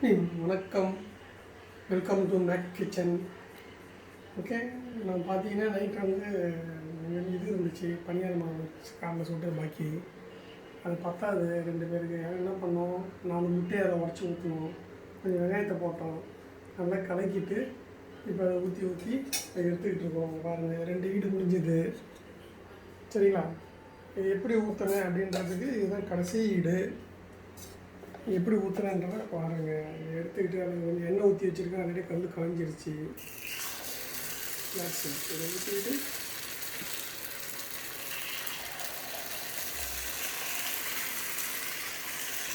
வணக்கம், welcome to make kitchen. Okay, நான் பார்த்தீங்கன்னா நைட் வந்து இது இருந்துச்சு, பனியாரம் மாவு காலைல சுட்டு பாக்கி அது பத்தாது 2 பேருக்கு. என்ன பண்ணோம், 4 முட்டையை அதை உடச்சி ஊற்றணும், கொஞ்சம் வெங்காயத்தை போட்டோம், நல்லா கலக்கிட்டு இப்போ அதை ஊற்றி அதை எடுத்துக்கிட்டு இருக்கோம். பாருங்கள், 2 ஈடு முடிஞ்சுது. சரிங்களா, இது எப்படி ஊற்றுறேன் அப்படின்றதுக்கு இதுதான் கடைசி ஈடு. எப்படி ஊற்றுறேன்றதை பாருங்கள். எடுத்துக்கிட்டு அது கொஞ்சம் எண்ணெய் ஊற்றி வச்சுருக்கேன், ஆல்ரெடி கல் காஞ்சிருச்சு. இதை ஊற்றிக்கிட்டு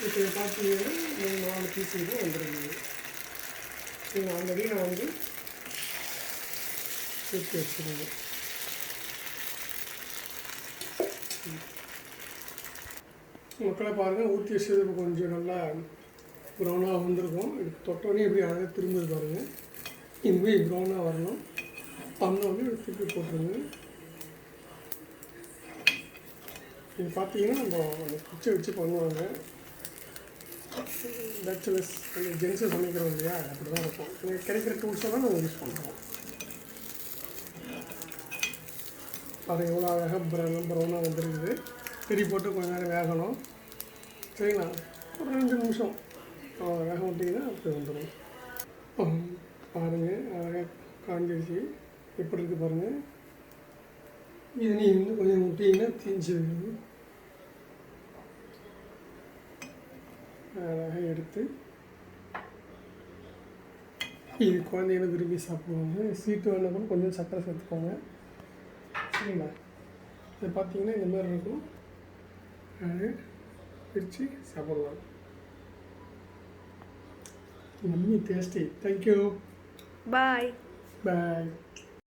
இப்போ பார்த்தீங்கன்னா 4 பீஸ் தான் வந்துருக்குது. நீங்கள் ஆல்ரெடி நான் வந்து ஊற்றி வச்சுருங்க. மக்களை பாருங்கள், ஊற்றி வச்சது இப்போ கொஞ்சம் நல்லா ப்ரௌனாக வந்திருக்கும். இது தொட்டோடனே எப்படி அழகாக திரும்புது பாருங்கள். இனிமேல் ப்ரௌனாக வரணும். பண்ணோடனே திருப்பி போட்டுருங்க. இது பார்த்தீங்கன்னா நம்ம குச்சை வச்சு பண்ணுவாங்க. பேச்சுலர்ஸ் ஜென்ஸு சமைக்கிறோம் இல்லையா, அப்படி தான் இருக்கும். எனக்கு கிடைக்கிற டூல்ஸை தான் நாங்கள் யூஸ் பண்ணுறோம். அது எவ்வளோ அழகாக ப்ரௌனாக வந்துருக்குது. திரி போட்டு கொஞ்ச நேரம் வேகணும். சரிங்களா, ஒரு 2 நிமிஷம் வேக விட்டிங்கன்னா அப்படி வந்துடும். பாருங்கள், அழகாக காஞ்சிடுச்சு. எப்படி இருக்குது பாருங்கள். இது நீ இன்னும் கொஞ்சம் விட்டிங்கன்னா தீஞ்சு அழகாக எடுத்து இது குழந்தைகளும் விரும்பி சாப்பிடுவாங்க. ஸ்வீட்டு வேணால் கூட கொஞ்சம் சர்க்கரை சேர்த்துக்கோங்க. சரிங்களா, இது பார்த்தீங்கன்னா இந்த மாதிரி இருக்கும். அது பிரித்து சாப்பிடலாம். Mummy tasty. தேங்க்யூ. பாய். பாய்.